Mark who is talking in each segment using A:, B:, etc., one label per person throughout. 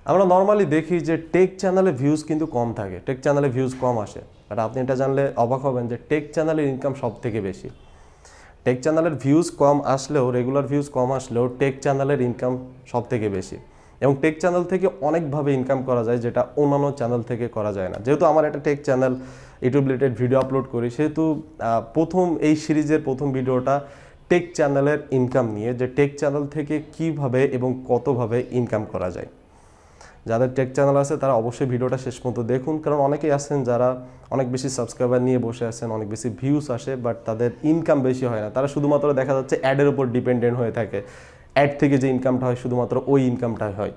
A: আমরা নর্মালি দেখি যে টেক চ্যানেলে ভিউজ কিন্তু কম থাকে, টেক চ্যানেলে ভিউজ কম আসে। বাট আপনি এটা জানলে অবাক হবেন যে টেক চ্যানেলের ইনকাম সব থেকে বেশি। টেক চ্যানেলের ভিউজ কম আসলেও, রেগুলার ভিউজ কম আসলেও টেক চ্যানেলের ইনকাম সব থেকে বেশি। এবং টেক চ্যানেল থেকে অনেকভাবে ইনকাম করা যায়, যেটা অন্যান্য চ্যানেল থেকে করা যায় না। যেহেতু আমার একটা take channel, YouTube related video upload করি, সেহেতু এই সিরিজের প্রথম ভিডিওটা টেক চ্যানেলের ইনকাম নিয়ে, যে টেক চ্যানেল থেকে কিভাবে এবং কতভাবে ইনকাম করা যায়। যাদের টেক চ্যানেল আছে তারা অবশ্যই ভিডিওটা শেষ পর্যন্ত দেখুন, কারণ অনেকেই আছেন যারা অনেক বেশি সাবস্ক্রাইবার নিয়ে বসে আছেন, অনেক বেশি ভিউস আসে, বাট তাদের ইনকাম বেশি হয় না। তারা শুধুমাত্র দেখা যাচ্ছে অ্যাডের উপর ডিপেন্ডেন্ট হয়ে থাকে, অ্যাড থেকে যে ইনকামটা হয় শুধুমাত্র ওই ইনকামটাই হয়।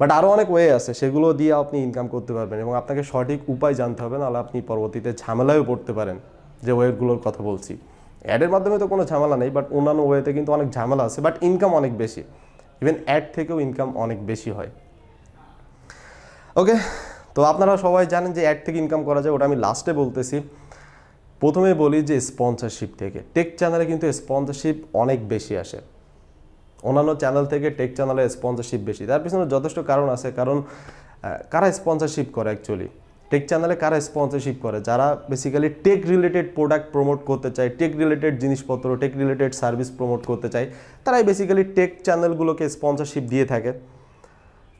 A: বাট আরও অনেক ওয়ে আছে, সেগুলো দিয়ে আপনি ইনকাম করতে পারবেন, এবং আপনাকে সঠিক উপায় জানতে হবে, নাহলে আপনি পরবর্তীতে ঝামেলায়ও পড়তে পারেন। যে ওয়েগুলোর কথা বলছি, অ্যাডের মাধ্যমে তো কোনো ঝামেলা নেই, বাট অন্যান্য ওয়েতে কিন্তু অনেক ঝামেলা আছে, বাট ইনকাম অনেক বেশি। ইভেন অ্যাড থেকেও ইনকাম অনেক বেশি হয়। ওকে, তো আপনারা সবাই জানেন যে অ্যাড থেকে ইনকাম করা যায়, ওটা আমি লাস্টে বলতেছি। প্রথমে বলি যে স্পন্সরশিপ থেকে। টেক চ্যানেলে কিন্তু স্পন্সরশিপ অনেক বেশি আসে, অন্যান্য চ্যানেল থেকে টেক চ্যানেলে স্পন্সরশিপ বেশি। তার পিছনে যথেষ্ট কারণ আছে। কারণ কারা স্পন্সরশিপ করে অ্যাকচুয়ালি টেক চ্যানেলে? কারা স্পন্সরশিপ করে? যারা basically tech related product promote করতে চায়, টেক রিলেটেড জিনিসপত্র, টেক রিলেটেড সার্ভিস প্রমোট করতে চায়, তারাই বেসিক্যালি টেক চ্যানেলগুলোকে স্পন্সরশিপ দিয়ে থাকে।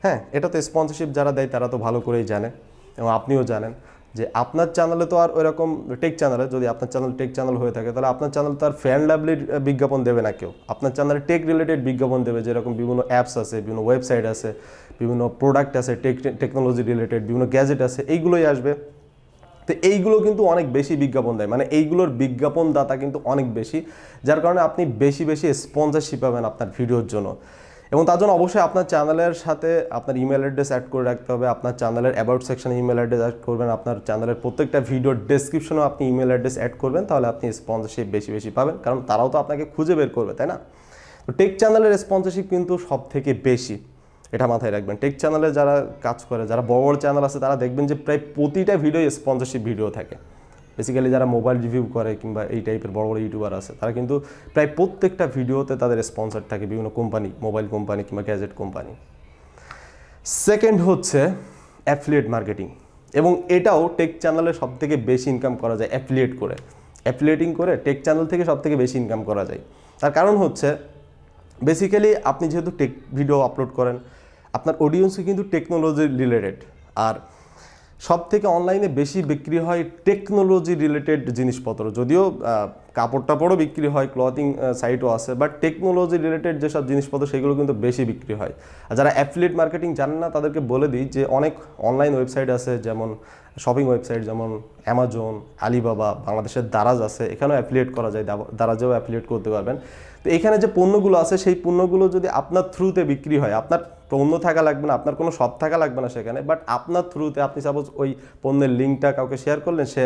A: হ্যাঁ, এটা তো স্পন্সরশিপ যারা দেয় তারা তো ভালো করেই জানে, এবং আপনিও জানেন যে আপনার চ্যানেলে তো আর ওইরকম, টেক চ্যানেলে যদি আপনার চ্যানেল টেক চ্যানেল হয়ে থাকে, তাহলে আপনার চ্যানেল তো আর ফ্যান লাভলির বিজ্ঞাপন দেবে না কেউ। আপনার চ্যানেলে টেক রিলেটেড বিজ্ঞাপন দেবে, যেরকম বিভিন্ন অ্যাপস আছে, বিভিন্ন ওয়েবসাইট আছে, বিভিন্ন প্রোডাক্ট আছে, টেকনোলজি রিলেটেড বিভিন্ন গ্যাজেট আছে, এইগুলোই আসবে। তো এইগুলো কিন্তু অনেক বেশি বিজ্ঞাপন দেয়, মানে এইগুলোর বিজ্ঞাপন দাতা কিন্তু অনেক বেশি, যার কারণে আপনি বেশি বেশি স্পন্সরশিপ পাবেন আপনার ভিডিওর জন্য। এবং তার জন্য অবশ্যই আপনার চ্যানেলের সাথে আপনার ইমেল অ্যাড্রেস অ্যাড করে রাখতে হবে। আপনার চ্যানেলের অ্যাবাউট সেকশনে ইমেল অ্যাড্রেস অ্যাড করবেন, আপনার চ্যানেলের প্রত্যেকটা ভিডিওর ডেসক্রিপশনেও আপনি ইমেল অ্যাড্রেস অ্যাড করবেন, তাহলে আপনি স্পন্সরশিপ বেশি বেশি পাবেন, কারণ তারাও তো আপনাকে খুঁজে বের করবে, তাই না? তো টেক চ্যানেলের স্পন্সরশিপ কিন্তু সব থেকে বেশি, এটা মাথায় রাখবেন। টেক চ্যানেলে যারা কাজ করে, যারা বড় বড় চ্যানেল আছে, তারা দেখবেন যে প্রায় প্রতিটা ভিডিও স্পন্সরশিপ ভিডিও থাকে। বেসিক্যালি যারা মোবাইল রিভিউ করে কিংবা এই টাইপের বড় বড় ইউটিউবার আছে, তারা কিন্তু প্রায় প্রত্যেকটা ভিডিওতে তাদের স্পন্সর থাকে, বিভিন্ন কোম্পানি, মোবাইল কোম্পানি কিংবা গ্যাজেট কোম্পানি। সেকেন্ড হচ্ছে অ্যাফিলিয়েট মার্কেটিং, এবং এটাও টেক চ্যানেলে সব থেকে বেশি ইনকাম করা যায় অ্যাফিলিয়েটিং করে টেক চ্যানেল থেকে সব থেকে বেশি ইনকাম করা যায়। তার কারণ হচ্ছে বেসিক্যালি আপনি যেহেতু টেক ভিডিও আপলোড করেন, আপনার অডিয়েন্সও কিন্তু টেকনোলজি রিলেটেড, আর সব থেকে অনলাইনে বেশি বিক্রি হয় টেকনোলজি রিলেটেড জিনিসপত্র। যদিও কাপড় টাপড়ও বিক্রি হয়, ক্লথিং সাইটও আছে, বাট টেকনোলজি রিলেটেড যেসব জিনিসপত্র সেগুলো কিন্তু বেশি বিক্রি হয়। আর যারা অ্যাফিলিয়েট মার্কেটিং জানেন না, তাদেরকে বলে দিই যে অনেক অনলাইন ওয়েবসাইট আছে, যেমন শপিং ওয়েবসাইট, যেমন অ্যামাজন, আলিবাবা, বাংলাদেশের দারাজ আছে, এখানেও অ্যাফিলিয়েট করা যায়, দারাজেও অ্যাফিলিয়েট করতে পারবেন। তো এখানে যে পণ্যগুলো আছে, সেই পণ্যগুলো যদি আপনার থ্রুতে বিক্রি হয়, আপনার পণ্য থাকা লাগবে না, আপনার কোনো শপ থাকা লাগবে না সেখানে, বাট আপনার থ্রুতে আপনি সাপোজ ওই পণ্যের লিঙ্কটা কাউকে শেয়ার করলেন, সে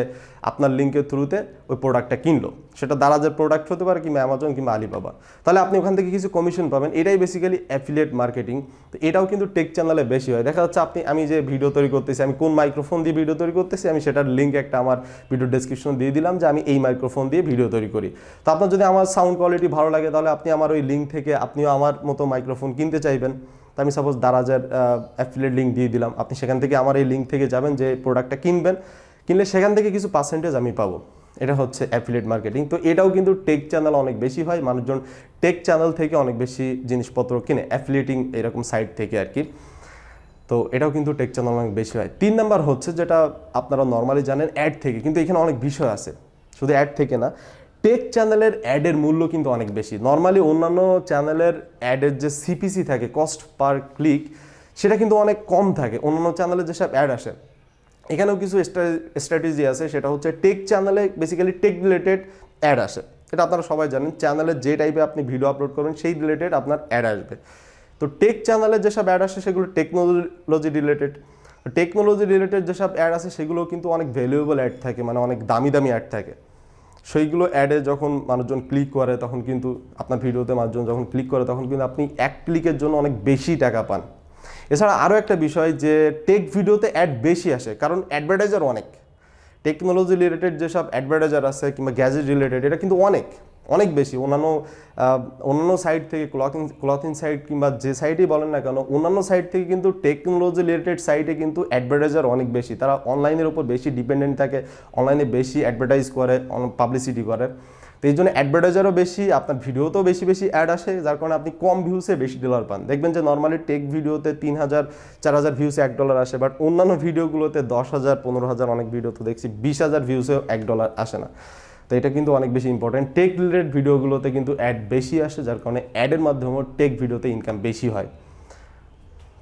A: আপনার লিঙ্কের থ্রুতে ওই প্রোডাক্টটা কিনলো, সেটা দারাজের প্রোডাক্ট হতে পারে কিংবা অ্যামাজন কিংবা আলিবাবা, তাহলে আপনি ওখান থেকে কিছু কমিশন পাবেন। এটাই বেসিক্যালি অ্যাফিলিয়েট মার্কেটিং। তো এটাও কিন্তু টেক চ্যানেলে বেশি হয়। দেখা যাচ্ছে আমি যে ভিডিও তৈরি করতেছি, আমি কোন মাইক্রোফোন দিয়ে ভিডিও তৈরি করতেছি, আমি সেটার লিঙ্ক একটা আমার ভিডিও ডেসক্রিপশন দিয়ে দিলাম যে আমি এই মাইক্রোফোন দিয়ে ভিডিও তৈরি করি। তো আপনার যদি আমার সাউন্ড কোয়ালিটি ভালো লাগে, তাহলে আপনি আমার ওই লিঙ্ক থেকে আপনিও আমার মতো মাইক্রোফোন কিনতে চাইবেন। তো আমি সাপোজ দারাজের অ্যাফিলিয়েট লিঙ্ক দিয়ে দিলাম, আপনি সেখান থেকে আমার এই লিঙ্ক থেকে যাবেন, যে প্রোডাক্টটা কিনবেন, কিনলে সেখান থেকে কিছু পার্সেন্টেজ আমি পাবো। এটা হচ্ছে অ্যাফিলিয়েট মার্কেটিং। তো এটাও কিন্তু টেক চ্যানেল অনেক বেশি হয়, মানুষজন টেক চ্যানেল থেকে অনেক বেশি জিনিসপত্র কিনে, অ্যাফিলিয়েটিং এরকম সাইট থেকে আর কি। তো এটাও কিন্তু টেক চ্যানেল অনেক বেশি হয়। 3 নাম্বার হচ্ছে, যেটা আপনারা নর্মালি জানেন, অ্যাড থেকে। কিন্তু এখানে অনেক বিষয় আছে, শুধু অ্যাড থেকে না, টেক চ্যানেলের অ্যাডের মূল্য কিন্তু অনেক বেশি। নর্মালি অন্যান্য চ্যানেলের অ্যাডের যে সিপিসি থাকে, কস্ট পার ক্লিক, সেটা কিন্তু অনেক কম থাকে অন্যান্য চ্যানেলে যেসব অ্যাড আসে। এখানেও কিছু স্ট্র্যাটেজি আছে, সেটা হচ্ছে টেক চ্যানেলে বেসিক্যালি টেক রিলেটেড অ্যাড আসে। এটা আপনারা সবাই জানেন, চ্যানেলে যে টাইপে আপনি ভিডিও আপলোড করবেন সেই রিলেটেড আপনার অ্যাড আসবে। তো টেক চ্যানেলে যেসব অ্যাড আসে সেগুলো টেকনোলজি রিলেটেড যেসব অ্যাড আছে সেগুলো কিন্তু অনেক ভ্যালুয়েবল অ্যাড থাকে, মানে অনেক দামি দামি অ্যাড থাকে। সেইগুলো অ্যাডে যখন মানুষজন ক্লিক করে, তখন কিন্তু আপনার ভিডিওতে মানুষজন যখন ক্লিক করে, তখন কিন্তু আপনি এক ক্লিকের জন্য অনেক বেশি টাকা পান। এছাড়া আরও একটা বিষয়, যে টেক ভিডিওতে অ্যাড বেশি আসে, কারণ অ্যাডভার্টাইজার অনেক। টেকনোলজি রিলেটেড যেসব অ্যাডভার্টাইজার আছে কিংবা গ্যাজেট রিলেটেড, এটা কিন্তু অনেক অনেক বেশি। অন্যান্য সাইট থেকে ক্লথিং সাইট কিংবা যে সাইটেই বলেন না কেন, অন্যান্য সাইট থেকে কিন্তু টেকনোলজি রিলেটেড সাইটে কিন্তু অ্যাডভার্টাইজার অনেক বেশি, তারা অনলাইনের উপর বেশি ডিপেন্ডেন্ট থাকে, অনলাইনে বেশি অ্যাডভার্টাইজ করে, পাবলিসিটি করে। তো এই জন্য অ্যাডভার্টাইজারও বেশি, আপনার ভিডিওতেও বেশি বেশি অ্যাড আসে, যার কারণে আপনি কম ভিউসে বেশি ডলার পান। দেখবেন যে নর্মালি টেক ভিডিওতে 3000 4000 ভিউসে $1 আসে, বাট অন্যান্য ভিডিওগুলোতে 10,000 15,000, অনেক ভিডিও তো দেখছি 20,000 ভিউসেও $1 আসে না। তো এটা কিন্তু অনেক বেশি ইম্পর্টেন্ট। টেক রিলেটেড ভিডিওগুলোতে কিন্তু অ্যাড বেশি আসে, যার কারণে অ্যাডের মাধ্যমেও টেক ভিডিওতে ইনকাম বেশি হয়।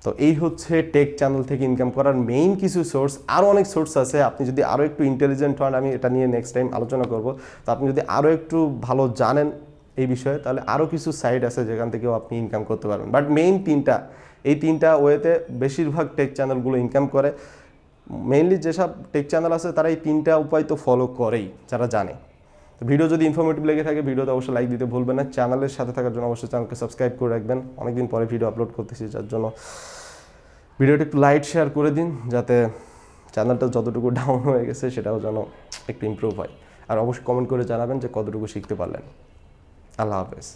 A: তো এই হচ্ছে টেক চ্যানেল থেকে ইনকাম করার মেইন কিছু সোর্স। আরও অনেক সোর্স আছে, আপনি যদি আরও একটু ইন্টেলিজেন্ট হন, আমি এটা নিয়ে নেক্সট টাইম আলোচনা করব। তো আপনি যদি আরও একটু ভালো জানেন এই বিষয়ে, তাহলে আরও কিছু সাইট আছে যেখান থেকেও আপনি ইনকাম করতে পারবেন। বাট মেইন এই তিনটা ওয়েতে বেশিরভাগ টেক চ্যানেলগুলো ইনকাম করে। মেইনলি যেসব টেক চ্যানেল আছে তারা এই 3টা উপায় তো ফলো করেই, যারা জানে। তো ভিডিও যদি ইনফরমেটিভ লেগে থাকে, ভিডিওতে অবশ্যই লাইক দিতে ভুলবেন না। চ্যানেলের সাথে থাকার জন্য অবশ্যই চ্যানেলকে সাবস্ক্রাইব করে রাখবেন। অনেকদিন পরে ভিডিও আপলোড করতেছি, যার জন্য ভিডিওটা একটু লাইক শেয়ার করে দিন, যাতে চ্যানেলটা যতটুকু ডাউন হয়ে গেছে সেটাও যেন একটু ইমপ্রুভ হয়। আর অবশ্যই কমেন্ট করে জানাবেন যে কতটুকু শিখতে পারলেন। আল্লাহ হাফেজ।